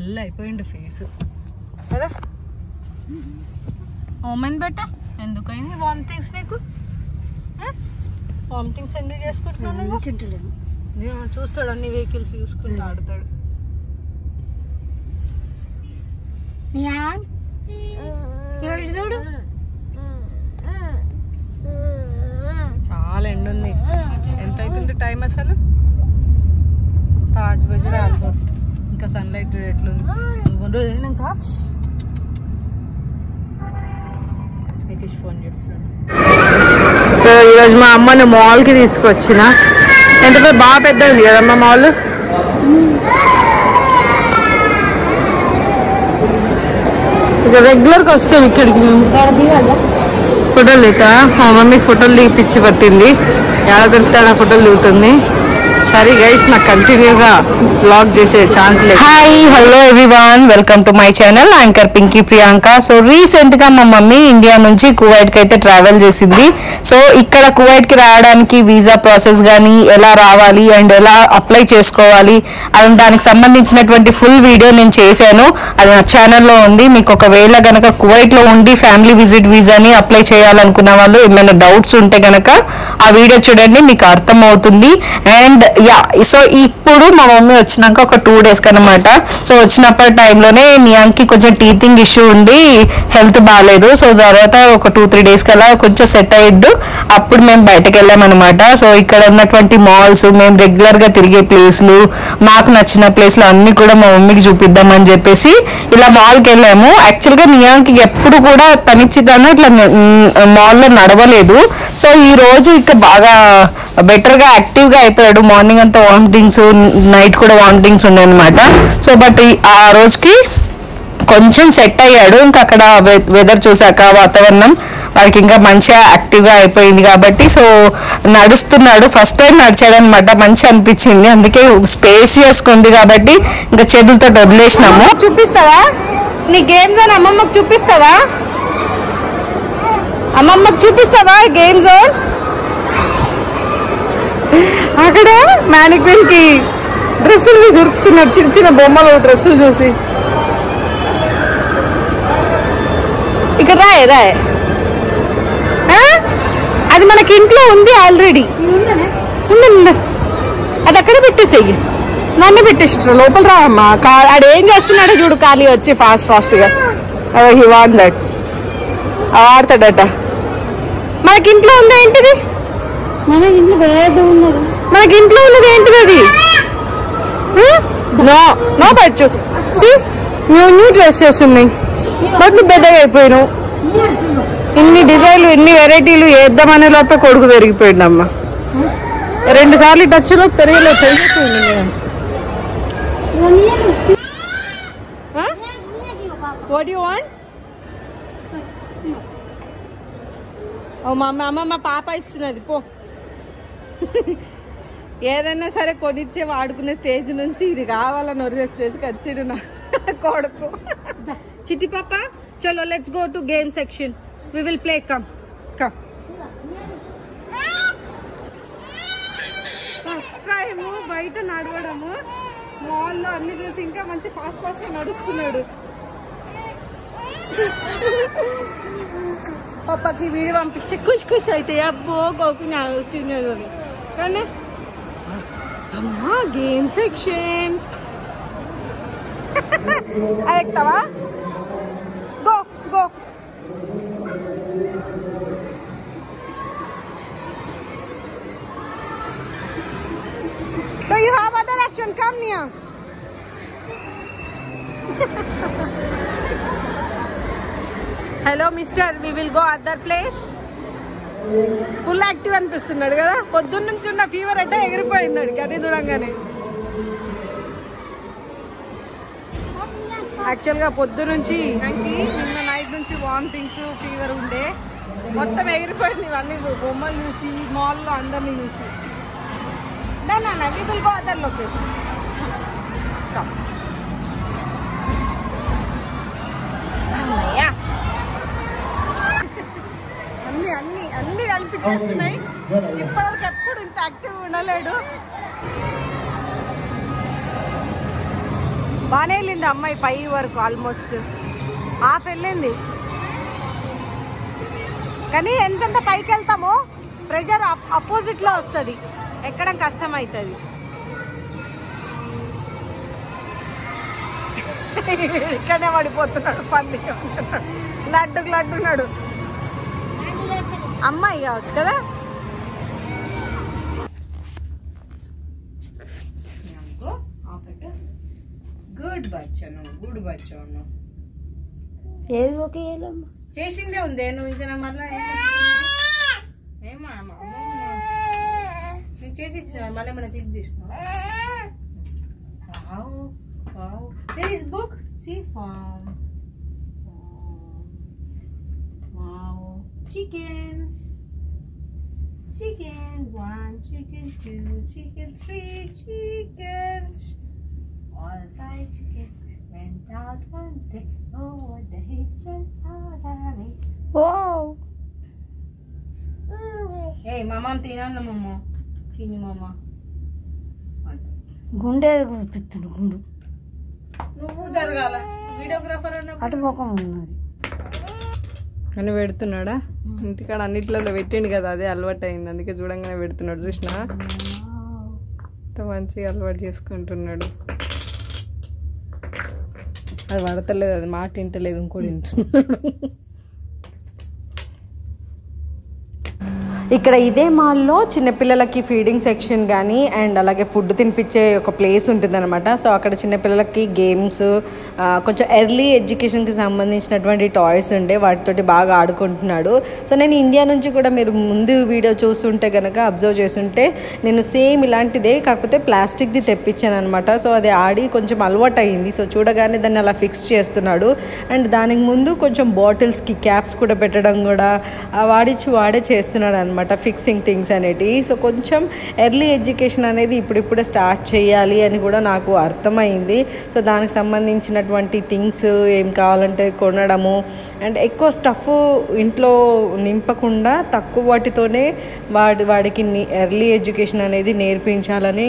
Dull అయిపోయింది face కదా. ఓమెన్ బెట్ట ఎందుకైంది వామిటింగ్స్ నీకు? వామిటింగ్స్ ఎందుకు చేసుకుంటున్నాను? చూస్తాడు అన్ని వెహికల్స్ చూసుకుంటూ ఆడుతాడు. చూడు చాలా ఎండ ఉంది. ఎంత అవుతుంది టైం అసలు? 5 బజే ఆల్మోస్ట్. ఇంకా సన్లైట్ ఎట్లుంది? 2 రోజు అయినాక నితీష్ ఫోన్ చేస్తాడు. సో ఈరోజు మా అమ్మని మాల్కి తీసుకొచ్చిన. ఎంత బాగా పెద్ద ఉంది కదమ్మా మాల్. ఇక రెగ్యులర్గా వస్తాం ఇక్కడికి మేము. ఫోటోలు దిగుతా మా మమ్మీకి ఫోటోలు దిగిపిచ్చి పట్టింది. ఎలా దొరుకుతాడా ఫోటోలు దిగుతుంది. సరే గైస్ నాకు కంటిన్యూగా వ్లాగ్ చేసే ఛాన్స్ లేదు. Hi hello everyone, welcome to my channel anchor Pinky Priyanka. So recent గా మా మమ్మీ ఇండియా నుంచి కువైట్ కి అయితే ట్రావెల్ చేసింది. సో ఇక్కడ కువైట్ కి రావడానికి వీసా ప్రాసెస్ కానీ ఎలా రావాలి అండ్ ఎలా అప్లై చేసుకోవాలి అండ్ దానికి సంబంధించినటువంటి ఫుల్ వీడియో నేను చేశాను. అది నా ఛానల్లో ఉంది. మీకు ఒకవేళ గనక కువైట్ లో ఉండి ఫ్యామిలీ విజిట్ వీసాని అప్లై చేయాలనుకున్న వాళ్ళు ఏమైనా డౌట్స్ ఉంటే గనక ఆ వీడియో చూడండి, మీకు అర్థం అవుతుంది. అండ్ సో ఇప్పుడు మా మమ్మీ వచ్చినాక ఒక 2 days కనమాట. సో వచ్చినప్పటి టైంలోనే నియాంకి కొంచెం టీతింగ్ ఇష్యూ ఉండి హెల్త్ బాగాలేదు. సో తర్వాత ఒక 2-3 days కల్లా కొంచెం సెట్ అయ్యిద్దు. అప్పుడు మేము బయటకు వెళ్ళామన్నమాట. సో ఇక్కడ ఉన్నటువంటి మాల్స్, మేము రెగ్యులర్ గా తిరిగే ప్లేస్లు, మాకు నచ్చిన ప్లేస్లు అన్ని కూడా మా మమ్మీకి చూపిద్దామని చెప్పేసి ఇలా మాల్కి వెళ్ళాము. యాక్చువల్గా నియాంకి ఎప్పుడు కూడా తనిచ్చిదాను ఇట్లా మాల్లో నడవలేదు. సో ఈ రోజు ఇక్కడ బాగా బెటర్ గా యాక్టివ్ గా అయిపోయాడు. మార్నింగ్ అంతా వామిటింగ్స్, నైట్ కూడా వామిటింగ్స్ ఉన్నాయి అనమాట. సో బట్ ఆ రోజుకి కొంచెం సెట్ అయ్యాడు. ఇంకా అక్కడ వెదర్ చూసాక వాతావరణం వాడికి ఇంకా మంచిగా యాక్టివ్ గా అయిపోయింది కాబట్టి సో నడుస్తున్నాడు. ఫస్ట్ టైం నడిచాడు అనమాట. మంచి అనిపించింది. అందుకే స్పేసియస్ ఉంది కాబట్టి ఇంకా చేతులతో వదిలేసినాము. చూపిస్తావా నీ గేమ్ జోన్? అమ్మమ్మకు చూపిస్తావా? అమ్మమ్మకు చూపిస్తావా గేమ్ జోన్? అక్కడ మ్యానిక్విన్ కి డ్రెస్సులు దొరుకుతున్నాడు, చిన్న చిన్న బొమ్మలు డ్రెస్సులు చూసి. ఇక్కడ రాయే అది మనకి ఇంట్లో ఉంది ఆల్రెడీ. అది అక్కడ పెట్టేసేయి. నన్ను పెట్టేసి లోపల రా అమ్మా. ఆడేం చేస్తున్నాడో చూడు, ఖాళీ వచ్చి ఫాస్ట్ గా. He want that. ఆడతాడట. మనకి ఇంట్లో ఉందా ఏంటిది? మనకి ఇంట్లో ఉన్నది ఏంటిది అది? నో పచ్చు. న్యూ డ్రెస్సెస్ ఉన్నాయి బట్ నువ్వు పెద్దగా అయిపోయినావు. ఇన్ని డిజైన్లు, ఇన్ని వెరైటీలు వేద్దామనే లోపల కొడుకు పెరిగిపోయింది అమ్మ. 2 సార్లు టచ్లో పెరగలేదు, పెరిగిపోయింది. What do you want? ఓ మా అమ్మ పాప ఇస్తున్నది పో. ఏదైనా సరే కొనిచ్చే వాడుకునే స్టేజ్ నుంచి ఇది కావాలని ఒరిగే స్టేజ్కి వచ్చిడు నా కొడుకు. చిట్టి పాప చలో let's go to game section. We will play. Come first time బయట నడవడము, మాల్లో అన్ని చూసి ఇంకా మంచి ఫాస్ట్ గా నడుస్తున్నాడు. పాపకి వీడియో పంపిస్తే ఖుషి అయితే అబ్బో గోకుని తినేది. కానీ అమ్మా గేమ్ సెక్షన్ అది ఎక్కుతావా? Go go. So you have other action. Come Nia. Hello mister, we will go other place. Full active అనిపిస్తున్నాడు కదా. పొద్దున్న నుంచి ఉన్న ఫీవర్ అంటే ఎగిరిపోయింది అది చూడంగానే. యాక్చువల్గా పొద్దు నుంచి నిన్న నైట్ నుంచి వామిటింగ్స్, ఫీవర్ ఉండే మొత్తం ఎగిరిపోయింది. ఇవన్నీ బొమ్మలు చూసి, మాల్లో అందరినీ చూసి. నా we will go other location. అన్ని కనిపించేస్తున్నాయి. ఇప్పటివరకు ఎప్పుడు ఇంత యాక్టివ్ ఉండలేడు. బాగానే వెళ్ళింది అమ్మాయి పై వరకు, ఆల్మోస్ట్ హాఫ్ వెళ్ళింది. కానీ ఎంతంత పైకి వెళ్తామో ప్రెషర్ అపోజిట్ లో వస్తుంది, ఎక్కడం కష్టం అవుతుంది. ఇక్కడనే పడిపోతున్నాడు పంది, లడ్డున్నాడు. అమ్మాయి కావచ్చు కదా. గుడ్ బచ్చాను ఏది ఓకే చేసిందే ఉంది. నువ్వు ఇంకా మళ్ళీ ఏమా నేను చేసి ఇచ్చిన మళ్ళీ ఏమైనా క్లిక్ చేసినా. There is book. See farm. Wow. Chicken. 1, chicken 2, chicken 3, chickens. All 5 chickens went out one day over the hills and out of it. Wow. Hey, mama, తినాలి మమ్మ. తిని మమ్మ. గుండె కూర్చున్నాడు గుండు. నువ్వు జరగాల వీడియోగ్రాఫర్ అటు ముఖం ఉన్నది అని పెడుతున్నాడా. ఇంటికాడ అన్నిట్లలో పెట్టిండు కదా, అదే అలవాటు అయింది, అందుకే చూడంగానే పెడుతున్నాడు. చూసినా అంత మంచిగా అలవాటు చేసుకుంటున్నాడు. అది పడతలేదు, అది మాట వింటలేదు, ఇంకోటి వింటున్నాడు. ఇక్కడ ఇదే మాల్లో చిన్నపిల్లలకి ఫీడింగ్ సెక్షన్ కానీ అండ్ అలాగే ఫుడ్ తినిపించే ఒక ప్లేస్ ఉంటుందన్నమాట. సో అక్కడ చిన్నపిల్లలకి గేమ్స్, కొంచెం ఎర్లీ ఎడ్యుకేషన్కి సంబంధించినటువంటి టాయ్స్ ఉండే, వాటితోటి బాగా ఆడుకుంటున్నాడు. సో నేను ఇండియా నుంచి కూడా మీరు ముందు వీడియో చూస్తుంటే కనుక అబ్జర్వ్ చేస్తుంటే నేను సేమ్ ఇలాంటిదే కాకపోతే ప్లాస్టిక్ది తెప్పించాను అనమాట. సో అది ఆడి కొంచెం అలవాటు అయ్యింది. సో చూడగానే దాన్ని అలా ఫిక్స్ చేస్తున్నాడు. అండ్ దానికి ముందు కొంచెం బాటిల్స్కి క్యాప్స్ కూడా పెట్టడం కూడా వాడే చేస్తున్నాడు అనమాట, ఫిక్సింగ్ థింగ్స్ అనేటివి. సో కొంచెం ఎర్లీ ఎడ్యుకేషన్ అనేది ఇప్పుడిప్పుడే స్టార్ట్ చేయాలి అని కూడా నాకు అర్థమైంది. సో దానికి సంబంధించినటువంటి థింగ్స్ ఏం కావాలంటే కొనడము అండ్ ఎక్కువ స్టఫ్ ఇంట్లో నింపకుండా తక్కువ వాటితోనే వాడికి ఎర్లీ ఎడ్యుకేషన్ అనేది నేర్పించాలని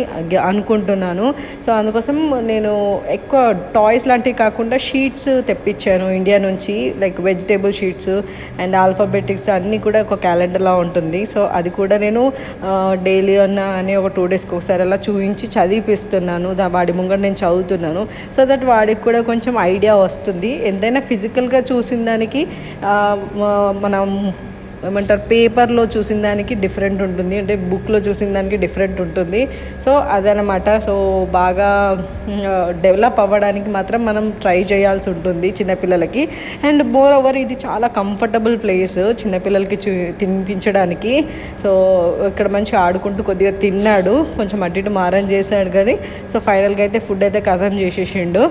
అనుకుంటున్నాను. సో అందుకోసం నేను ఎక్కువ టాయ్స్ లాంటివి కాకుండా షీట్స్ తెప్పించాను ఇండియా నుంచి, like vegetable sheets and alphabetics అన్నీ కూడా ఒక క్యాలెండర్లా ఉంటుంది. సో అది కూడా నేను డైలీ అని ఒక 2 డేస్కి ఒకసారి అలా చూపించి చదివిపిస్తున్నాను. వాడి ముంగట నేను చదువుతున్నాను. సో దట్ వాడికి కూడా కొంచెం ఐడియా వస్తుంది. ఎంతైనా ఫిజికల్గా చూసిన దానికి మనం ఏమంటారు పేపర్లో చూసిన దానికి డిఫరెంట్ ఉంటుంది, అంటే బుక్లో చూసిన దానికి డిఫరెంట్ ఉంటుంది. సో అదనమాట. సో బాగా డెవలప్ అవ్వడానికి మాత్రం మనం ట్రై చేయాల్సి ఉంటుంది చిన్నపిల్లలకి. అండ్ మోర్ ఓవర్ ఇది చాలా కంఫర్టబుల్ ప్లేస్ చిన్నపిల్లలకి తినిపించడానికి. సో ఇక్కడ మంచిగా ఆడుకుంటూ కొద్దిగా తిన్నాడు, కొంచెం అటు ఇటు మారం చేశాడు కానీ సో ఫైనల్గా అయితే ఫుడ్ అయితే ఖతం చేసేసిండు.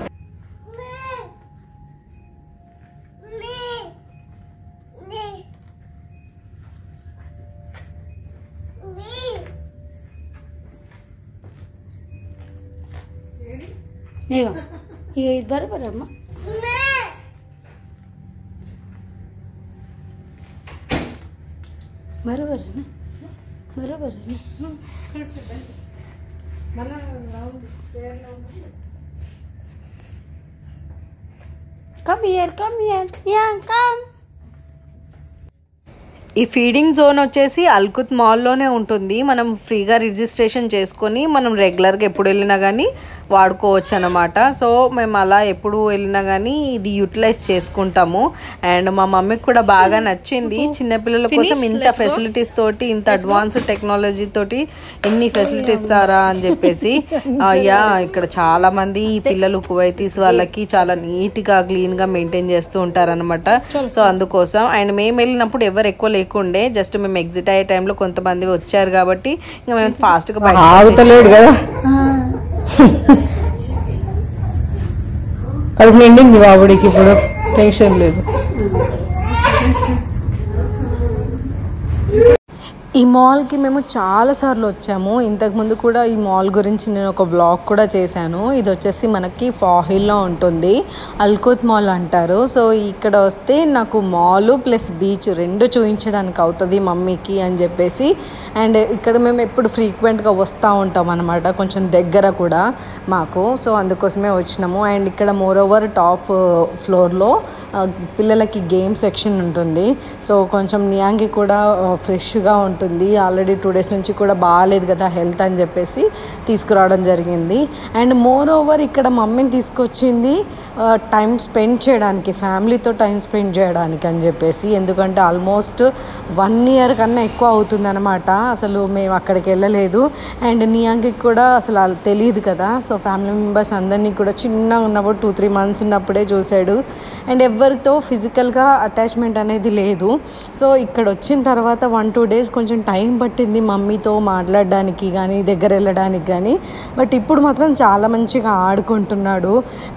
ఇక ఇది బరోబర్ అమ్మా. బరోబరేనా come here yeah come. ఈ ఫీడింగ్ జోన్ వచ్చేసి అల్కుత్ మాల్లోనే ఉంటుంది. మనం ఫ్రీగా రిజిస్ట్రేషన్ చేసుకొని మనం రెగ్యులర్గా ఎప్పుడు వెళ్ళినా కానీ వాడుకోవచ్చు అన్నమాట. సో మేము అలా ఎప్పుడు వెళ్ళినా కానీ ఇది యూటిలైజ్ చేసుకుంటాము. అండ్ మా మమ్మీకి కూడా బాగా నచ్చింది. చిన్నపిల్లల కోసం ఇంత ఫెసిలిటీస్ తోటి, ఇంత అడ్వాన్స్ టెక్నాలజీ తోటి ఎన్ని ఫెసిలిటీస్ ఇస్తారా అని చెప్పేసి. అయ్యా ఇక్కడ చాలా మంది పిల్లలు కువైతీస్ వాళ్ళకి చాలా నీట్గా క్లీన్గా మెయింటైన్ చేస్తూ ఉంటారనమాట. సో అందుకోసం అండ్ మేము వెళ్ళినప్పుడు ఎవరు ఎక్కువ లేకుండే, జస్ట్ మేము ఎగ్జిట్ అయ్యే టైంలో కొంతమంది వచ్చారు కాబట్టి ఇంకా మేము ఫాస్ట్గా ఆగుతలేడు కదా. కడుపు నిండింది బాబుడికి, ఇప్పుడు టెన్షన్ లేదు. ఈ మాల్కి మేము చాలాసార్లు వచ్చాము. ఇంతకుముందు కూడా ఈ మాల్ గురించి నేను ఒక వ్లాగ్ కూడా చేశాను. ఇది వచ్చేసి మనకి ఫాహిల్లో ఉంటుంది, అల్కోత్ మాల్ అంటారు. సో ఇక్కడ వస్తే నాకు మాల్ ప్లస్ బీచ్ రెండు చూపించడానికి అవుతుంది మమ్మీకి అని చెప్పేసి, అండ్ ఇక్కడ మేము ఎప్పుడు ఫ్రీక్వెంట్గా వస్తూ ఉంటాం అన్నమాట, కొంచెం దగ్గర కూడా మాకు. సో అందుకోసమే వచ్చినాము. అండ్ ఇక్కడ మోర్ ఓవర్ టాప్ ఫ్లోర్లో పిల్లలకి గేమ్ సెక్షన్ ఉంటుంది. సో కొంచెం నియాంకి కూడా ఫ్రెష్గా ఉంటుంది. ఆల్రెడీ 2 days నుంచి కూడా బాగాలేదు కదా హెల్త్ అని చెప్పేసి తీసుకురావడం జరిగింది. అండ్ మోర్ ఓవర్ ఇక్కడ మమ్మీని తీసుకొచ్చింది టైం స్పెండ్ చేయడానికి, ఫ్యామిలీతో టైం స్పెండ్ చేయడానికి అని చెప్పేసి. ఎందుకంటే ఆల్మోస్ట్ 1 year కన్నా ఎక్కువ అవుతుంది అనమాట అసలు మేము అక్కడికి వెళ్ళలేదు. అండ్ నియాంకి కూడా అసలు తెలియదు కదా. సో ఫ్యామిలీ మెంబర్స్ అందరినీ కూడా చిన్నగా ఉన్నప్పుడు 2-3 months ఉన్నప్పుడే చూశాడు. అండ్ ఎవరితో ఫిజికల్గా అటాచ్మెంట్ అనేది లేదు. సో ఇక్కడ వచ్చిన తర్వాత 1-2 days కొంచెం టైం పట్టింది మమ్మీతో మాట్లాడడానికి కానీ దగ్గర వెళ్ళడానికి కానీ. బట్ ఇప్పుడు మాత్రం చాలా మంచిగా ఆడుకుంటున్నాడు.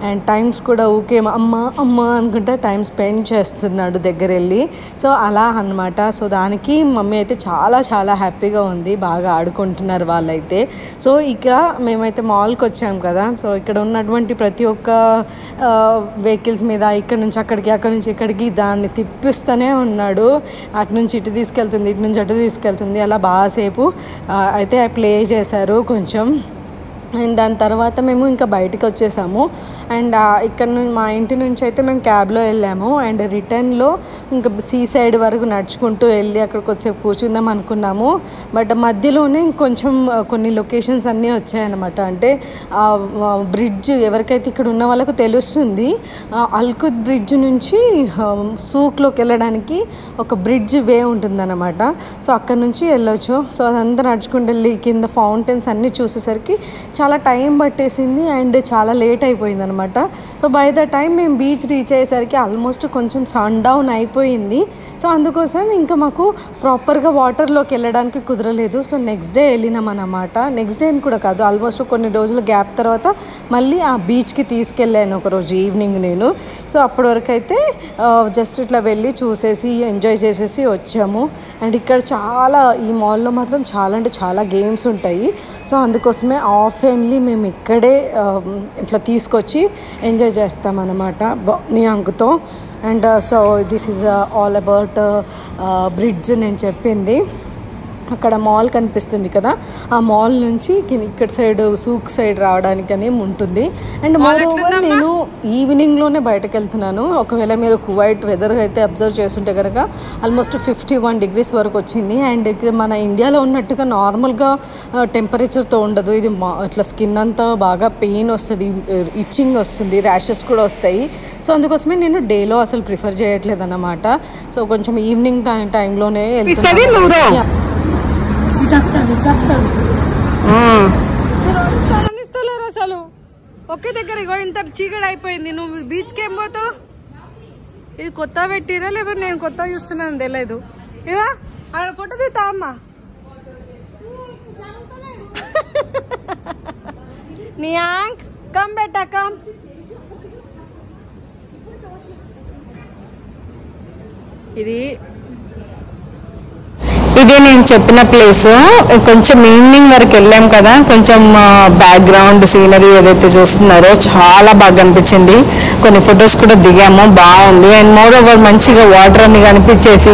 అండ్ టైమ్స్ కూడా ఓకే అమ్మ అమ్మ అనుకుంటే టైం స్పెండ్ చేస్తున్నాడు దగ్గర వెళ్ళి. సో అలా అన్నమాట. సో దానికి మమ్మీ అయితే చాలా చాలా హ్యాపీగా ఉంది, బాగా ఆడుకుంటున్నారు వాళ్ళైతే. సో ఇక మేమైతే మాల్కి వచ్చాము కదా. సో ఇక్కడ ఉన్నటువంటి ప్రతి ఒక్క వెహికల్స్ మీద ఇక్కడ నుంచి అక్కడికి, అక్కడి నుంచి ఇక్కడికి దాన్ని తిప్పిస్తూనే ఉన్నాడు. అటు నుంచి ఇటు తీసుకెళ్తుంది, ఇటు నుంచి అటు తీసుకెళ్తుంది. అలా బాగాసేపు అయితే ప్లే చేశారు కొంచెం. అండ్ దాని తర్వాత మేము ఇంకా బయటకు వచ్చేసాము. అండ్ ఇక్కడ మా ఇంటి నుంచి అయితే మేము క్యాబ్లో వెళ్ళాము. అండ్ రిటర్న్లో ఇంకా సీ సైడ్ వరకు నడుచుకుంటూ వెళ్ళి అక్కడ కొద్దిసేపు కూర్చుందాం అనుకున్నాము. బట్ మధ్యలోనే కొంచెం కొన్ని లొకేషన్స్ అన్నీ వచ్చాయన్నమాట. అంటే బ్రిడ్జ్ ఎవరికైతే ఇక్కడ ఉన్న వాళ్ళకు తెలుస్తుంది, అల్కుత్ బ్రిడ్జ్ నుంచి సూక్లోకి వెళ్ళడానికి ఒక బ్రిడ్జ్ వే ఉంటుందన్నమాట. సో అక్కడ నుంచి వెళ్ళొచ్చు. సో అదంతా నడుచుకుంటూ వెళ్ళి కింద ఫౌంటైన్స్ అన్నీ చూసేసరికి చాలా టైం పట్టేసింది అండ్ చాలా లేట్ అయిపోయింది అనమాట. సో బై ద టైం మేము బీచ్ రీచ్ అయ్యేసరికి ఆల్మోస్ట్ కొంచెం సన్ డౌన్ అయిపోయింది. సో అందుకోసం ఇంకా మాకు ప్రాపర్గా వాటర్లోకి వెళ్ళడానికి కుదరలేదు. సో నెక్స్ట్ డే వెళ్ళినాం అన్నమాట. నెక్స్ట్ డే కూడా కాదు, ఆల్మోస్ట్ కొన్ని రోజుల గ్యాప్ తర్వాత మళ్ళీ ఆ బీచ్కి తీసుకెళ్ళాను ఒకరోజు ఈవినింగ్ నేను. సో అప్పటి వరకు అయితే జస్ట్ ఇట్లా వెళ్ళి చూసేసి ఎంజాయ్ చేసేసి వచ్చాము. అండ్ ఇక్కడ చాలా ఈ మాల్లో మాత్రం చాలా అంటే చాలా గేమ్స్ ఉంటాయి. సో అందుకోసమే ఆఫెన్లీ మేము ఇక్కడే ఇట్లా తీసుకొచ్చి ఎంజాయ్ చేస్తామన్నమాట నియాంకుతో. And so this is all about bridge నేను చెప్పింది. అక్కడ మాల్ కనిపిస్తుంది కదా, ఆ మాల్ నుంచి ఇక్కడ సైడ్ సూక్ సైడ్ రావడానికని ఉంటుంది. అండ్ మోర్ ఓవర్ నేను ఈవినింగ్లోనే బయటకు వెళ్తున్నాను. ఒకవేళ మీరు కువైట్ వెదర్ అయితే అబ్జర్వ్ చేస్తుంటే కనుక ఆల్మోస్ట్ 51 degrees వరకు వచ్చింది. అండ్ మన ఇండియాలో ఉన్నట్టుగా నార్మల్గా టెంపరేచర్తో ఉండదు ఇది. ఇట్లా స్కిన్ అంతా బాగా పెయిన్ వస్తుంది, ఇచ్చింగ్ వస్తుంది, ర్యాషెస్ కూడా వస్తాయి. సో అందుకోసమే నేను డేలో అసలు ప్రిఫర్ చేయట్లేదు అన్నమాట. సో కొంచెం ఈవినింగ్ టైంలోనే వెళ్తున్నాను. అసలు ఒకే దగ్గర ఇగో ఇంత చీకటి అయిపోయింది. నువ్వు బీచ్కి ఏం పోతావు? ఇది కొత్త పెట్టిరా లేకపోతే నేను కొత్త చూస్తున్నాను తెలియదు. ఇవా అక్కడ ఫోటో తీస్తా అమ్మా. నియాంక్ కమ్ బెటా కమ్. ఇదే నేను చెప్పిన ప్లేస్. కొంచెం ఈవినింగ్ వరకు వెళ్ళాం కదా, కొంచెం బ్యాక్గ్రౌండ్ సీనరీ ఏదైతే చూస్తున్నారో చాలా బాగా అనిపించింది. కొన్ని ఫొటోస్ కూడా దిగాము, బాగుంది. అండ్ మోర్ ఓవర్ మంచిగా వాటర్ అన్ని కనిపించేసి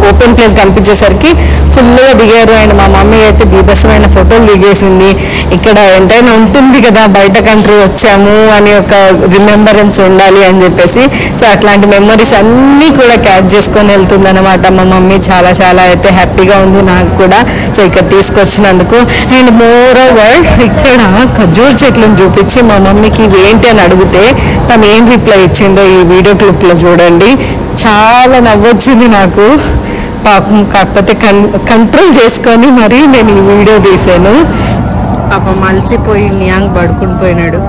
ఓపెన్ ప్లేస్ కనిపించేసరికి ఫుల్గా దిగారు. అండ్ మా మమ్మీ అయితే బీభత్సమైన ఫోటోలు దిగేసింది. ఇక్కడ ఎంతైనా ఉంటుంది కదా బయట కంట్రీ వచ్చాము అని ఒక రిమెంబరెన్స్ ఉండాలి అని చెప్పేసి. సో అట్లాంటి మెమరీస్ అన్నీ కూడా క్యాచ్ చేసుకొని వెళ్తుంది అనమాట మా మమ్మీ. చాలా చాలా అయితే హ్యాపీగా ఉంది నాకు కూడా. సో ఇక్కడ తీసుకొచ్చినందుకు. అండ్ మోర్ ఓవర్ ఇక్కడ ఖజూర్ చెట్లను చూపించి మా మమ్మీకి ఇవి ఏంటి అని అడిగితే తను ఏం రిప్లై ఇచ్చిందో ఈ వీడియో క్లిప్లో చూడండి. చాలా నవ్వొచ్చింది నాకు పాపం. కాకపోతే కంట్రోల్ చేసుకొని మరి నేను ఈ వీడియో తీసాను. పాపం మలిసిపోయి నియాంగ్ పడుకుని పోయినాడు.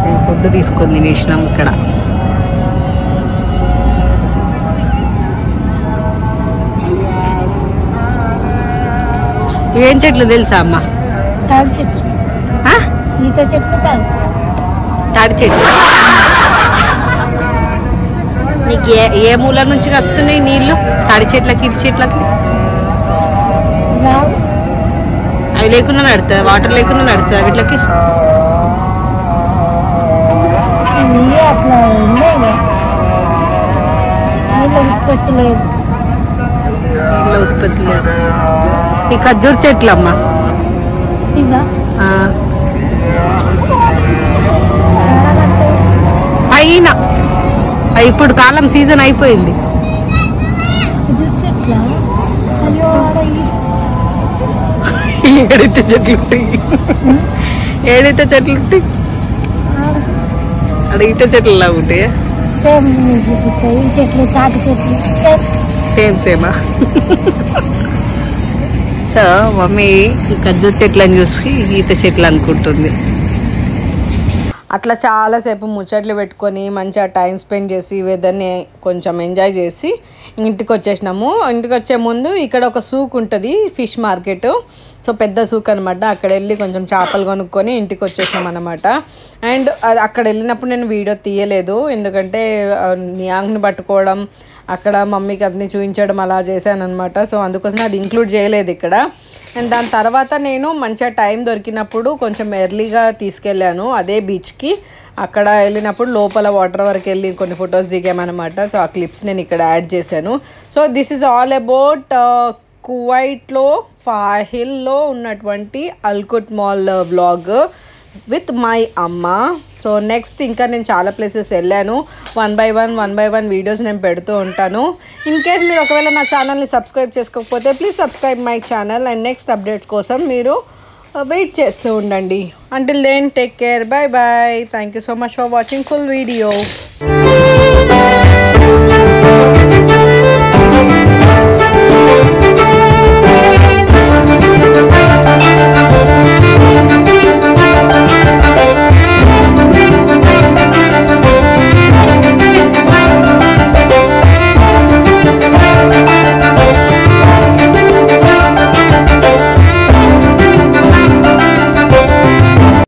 నేను ఫుడ్ తీసుకొని తినేసినాం ఇక్కడ. ఏం చెట్లు తెలుసా అమ్మ? తాడి చెట్లు, ఈత చెట్లు, తాడి చెట్లు. నీకు ఏ మూల నుంచి కలుపుతున్నాయి నీళ్లు? తాడి చెట్లకి, ఇరు చెట్లకి. రావు అవి లేకుండా నడుతుంది, వాటర్ లేకుండా నడుతుంది వీటికి. ఇవి అట్లా ఉన్నాయి నీళ్ళ ఉత్పత్తి లేదు. నీళ్ళ ఉత్పత్తి లేదు. ఈ ఖర్జూర చెట్లు అమ్మ ఇవా పైన ఇప్పుడు కాలం సీజన్ అయిపోయింది. చెట్ల అయ్యో ఏడైతే చెట్లు ఉంటాయి, ఏడైతే చెట్లు ఉంటాయి, అడిగితే చెట్లు లాగా ఉంటాయి. సేమ్ ఈ చెట్లు తాటి చెట్లు సేమ్ సేమా. సో మమ్మీ ఈ ఖర్జూర చెట్లను చూసి ఈత చెట్లు అనుకుంటుంది. అట్లా చాలాసేపు ముచ్చట్లు పెట్టుకొని మంచిగా టైం స్పెండ్ చేసి వెదర్ని కొంచెం ఎంజాయ్ చేసి ఇంటికి వచ్చేసినాము. ఇంటికి వచ్చే ముందు ఇక్కడ ఒక సూక్ ఉంటుంది, ఫిష్ మార్కెట్. సో పెద్ద సూక్ అనమాట. అక్కడ వెళ్ళి కొంచెం చేపలు కొనుక్కొని ఇంటికి వచ్చేసినాం అనమాట. అండ్ అక్కడ వెళ్ళినప్పుడు నేను వీడియో తీయలేదు, ఎందుకంటే నియాంగ్ని పట్టుకోవడం, అక్కడ మమ్మీకి అన్ని చూపించడం అలా చేశాను అనమాట. సో అందుకోసం అది ఇంక్లూడ్ చేయలేదు ఇక్కడ. అండ్ దాని తర్వాత నేను మంచిగా టైం దొరికినప్పుడు కొంచెం ఎర్లీగా తీసుకెళ్ళాను అదే బీచ్కి. అక్కడ వెళ్ళినప్పుడు లోపల వాటర్ వరకు వెళ్ళి కొన్ని ఫొటోస్ దిగామన్నమాట. సో ఆ క్లిప్స్ నేను ఇక్కడ యాడ్ చేశాను. So this is all about కువైట్లో ఫాహిల్లో ఉన్నటువంటి అల్కుట్ మాల్ వ్లాగ్ విత్ మై అమ్మ. సో నెక్స్ట్ ఇంకా నేను చాలా ప్లేసెస్ వెళ్ళాను. వన్ బై వన్ వీడియోస్ నేను పెడుతూ ఉంటాను. ఇన్ కేస్ మీరు ఒకవేళ నా ఛానల్ని సబ్స్క్రైబ్ చేసుకోకపోతే please subscribe my channel. And next updates కోసం మీరు వెయిట్ చేస్తూ ఉండండి. Until then take care, bye bye. Thank you so much for watching full video.